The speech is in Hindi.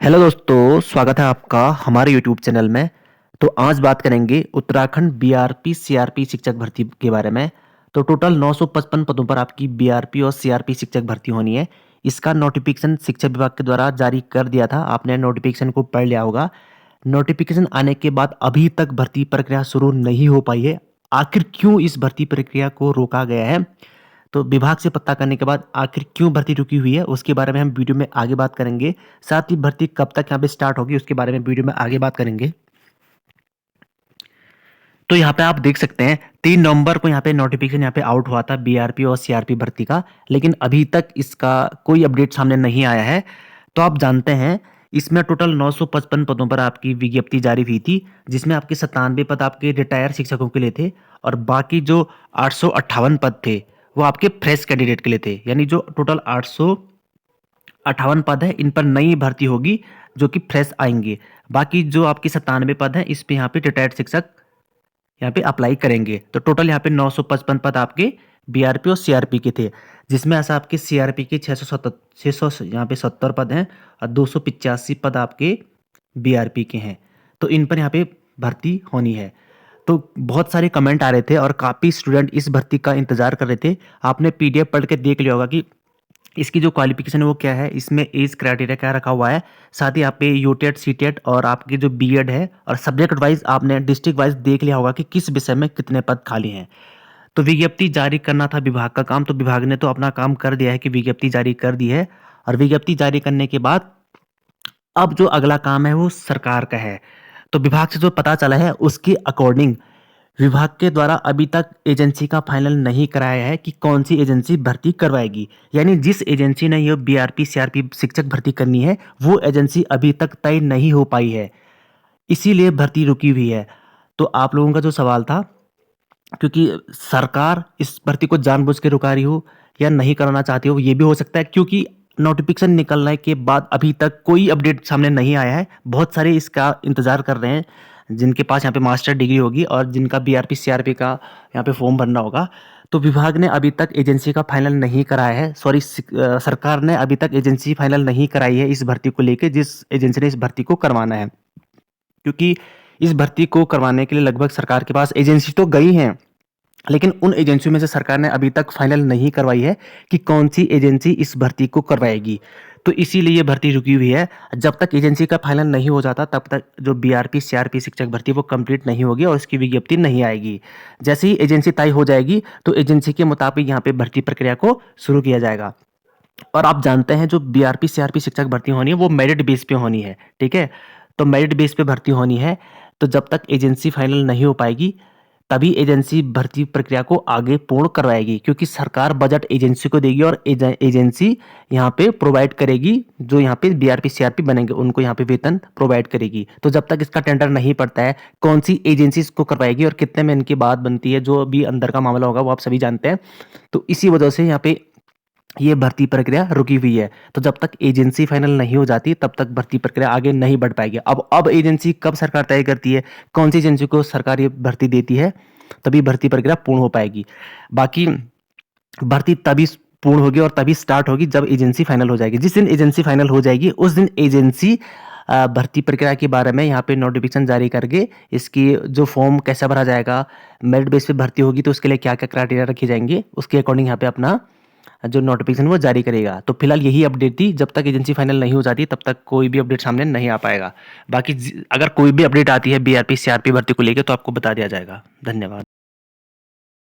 हेलो दोस्तों, स्वागत है आपका हमारे यूट्यूब चैनल में। तो आज बात करेंगे उत्तराखंड बीआरपी सीआरपी शिक्षक भर्ती के बारे में। तो टोटल 955 पदों पर आपकी बीआरपी और सीआरपी शिक्षक भर्ती होनी है। इसका नोटिफिकेशन शिक्षा विभाग के द्वारा जारी कर दिया था। आपने नोटिफिकेशन को पढ़ लिया होगा। नोटिफिकेशन आने के बाद अभी तक भर्ती प्रक्रिया शुरू नहीं हो पाई है। आखिर क्यों इस भर्ती प्रक्रिया को रोका गया है, तो विभाग से पता करने के बाद आखिर क्यों भर्ती रुकी हुई है उसके बारे में हम वीडियो में आगे बात करेंगे। साथ ही भर्ती कब तक यहाँ पे स्टार्ट होगी उसके बारे में वीडियो में आगे बात करेंगे। तो यहाँ पे आप देख सकते हैं 3 नवंबर को यहाँ पे नोटिफिकेशन यहाँ पे आउट हुआ था बीआरपी और सीआरपी भर्ती का, लेकिन अभी तक इसका कोई अपडेट सामने नहीं आया है। तो आप जानते हैं इसमें टोटल 955 पदों पर आपकी विज्ञप्ति जारी हुई थी, जिसमें आपके 97 पद आपके रिटायर शिक्षकों के लिए थे और बाकी जो 858 पद थे वो आपके फ्रेश कैंडिडेट के लिए थे। यानी जो टोटल 858 पद है इन पर नई भर्ती होगी जो कि फ्रेश आएंगे। बाकी जो आपके 97 पद हैं इस पे यहाँ पे रिटायर्ड शिक्षक यहाँ पे अप्लाई करेंगे। तो टोटल यहाँ पे 955 पद आपके बीआरपी और सीआरपी के थे, जिसमें ऐसा आपके सीआरपी के 600 यहाँ पे 70 पद हैं और 285 पद आपके बीआरपी के हैं। तो इन पर यहाँ पे भर्ती होनी है। तो बहुत सारे कमेंट आ रहे थे और काफ़ी स्टूडेंट इस भर्ती का इंतजार कर रहे थे। आपने पीडीएफ पढ़ के देख लिया होगा कि इसकी जो क्वालिफिकेशन है वो क्या है, इसमें एज क्राइटेरिया क्या रखा हुआ है। साथ ही आप पे यूटेट सीटेट और आपकी जो बीएड है और सब्जेक्ट वाइज आपने डिस्ट्रिक्ट वाइज देख लिया होगा कि किस विषय में कितने पद खाली हैं। तो विज्ञप्ति जारी करना था विभाग का काम, तो विभाग ने तो अपना काम कर दिया है कि विज्ञप्ति जारी कर दी है। और विज्ञप्ति जारी करने के बाद अब जो अगला काम है वो सरकार का है। तो विभाग से जो पता चला है उसके अकॉर्डिंग विभाग के द्वारा अभी तक एजेंसी का फाइनल नहीं कराया है कि कौन सी एजेंसी भर्ती करवाएगी। यानी जिस एजेंसी ने ये बीआरपी सीआरपी शिक्षक भर्ती करनी है वो एजेंसी अभी तक तय नहीं हो पाई है, इसीलिए भर्ती रुकी हुई है। तो आप लोगों का जो सवाल था, क्योंकि सरकार इस भर्ती को जानबूझ के रुका रही हो या नहीं कराना चाहती हो, ये भी हो सकता है क्योंकि नोटिफिकेशन निकलने के बाद अभी तक कोई अपडेट सामने नहीं आया है। बहुत सारे इसका इंतजार कर रहे हैं जिनके पास यहाँ पे मास्टर डिग्री होगी और जिनका बीआरपी सीआरपी का यहाँ पे फॉर्म भरना होगा। तो विभाग ने अभी तक एजेंसी का फाइनल नहीं कराया है, सॉरी सरकार ने अभी तक एजेंसी फाइनल नहीं कराई है इस भर्ती को लेके, जिस एजेंसी ने इस भर्ती को करवाना है। क्योंकि इस भर्ती को करवाने के लिए लगभग सरकार के पास एजेंसी तो गई हैं, लेकिन उन एजेंसियों में से सरकार ने अभी तक फाइनल नहीं करवाई है कि कौन सी एजेंसी इस भर्ती को करवाएगी। तो इसीलिए ये भर्ती रुकी हुई है। जब तक एजेंसी का फाइनल नहीं हो जाता तब तक जो बीआरपी सीआरपी शिक्षक भर्ती वो कंप्लीट नहीं होगी और इसकी विज्ञप्ति नहीं आएगी। जैसे ही एजेंसी तय हो जाएगी तो एजेंसी के मुताबिक यहाँ पे भर्ती प्रक्रिया को शुरू किया जाएगा। और आप जानते हैं जो बीआरपी सीआरपी शिक्षक भर्ती होनी है वो मेरिट बेस पे होनी है, ठीक है। तो मेरिट बेस पे भर्ती होनी है। तो जब तक एजेंसी फाइनल नहीं हो पाएगी तभी एजेंसी भर्ती प्रक्रिया को आगे पूर्ण करवाएगी, क्योंकि सरकार बजट एजेंसी को देगी और एजेंसी यहाँ पे प्रोवाइड करेगी, जो यहाँ पे बीआरपी सीआरपी बनेंगे उनको यहाँ पे वेतन प्रोवाइड करेगी। तो जब तक इसका टेंडर नहीं पड़ता है कौन सी एजेंसी इसको करवाएगी और कितने में इनकी बात बनती है, जो भी अंदर का मामला होगा वो आप सभी जानते हैं। तो इसी वजह से यहाँ पे ये भर्ती प्रक्रिया रुकी हुई है। तो जब तक एजेंसी फाइनल नहीं हो जाती तब तक भर्ती प्रक्रिया आगे नहीं बढ़ पाएगी। अब एजेंसी कब सरकार तय करती है, कौन सी एजेंसी को सरकार ये भर्ती देती है, तभी भर्ती प्रक्रिया पूर्ण हो पाएगी। बाकी भर्ती तभी पूर्ण होगी और तभी स्टार्ट होगी जब एजेंसी फाइनल हो जाएगी। जिस दिन एजेंसी फाइनल हो जाएगी उस दिन एजेंसी भर्ती प्रक्रिया के बारे में यहाँ पे नोटिफिकेशन जारी करके इसकी जो फॉर्म कैसा भरा जाएगा, मेरिट बेस पे भर्ती होगी तो उसके लिए क्या क्या क्राइटेरिया रखे जाएंगे, उसके अकॉर्डिंग यहाँ पे अपना जो नोटिफिकेशन वो जारी करेगा। तो फिलहाल यही अपडेट थी। जब तक एजेंसी फाइनल नहीं हो जाती तब तक कोई भी अपडेट सामने नहीं आ पाएगा। बाकी अगर कोई भी अपडेट आती है बीआरपी सीआरपी भर्ती को लेकर तो आपको बता दिया जाएगा। धन्यवाद।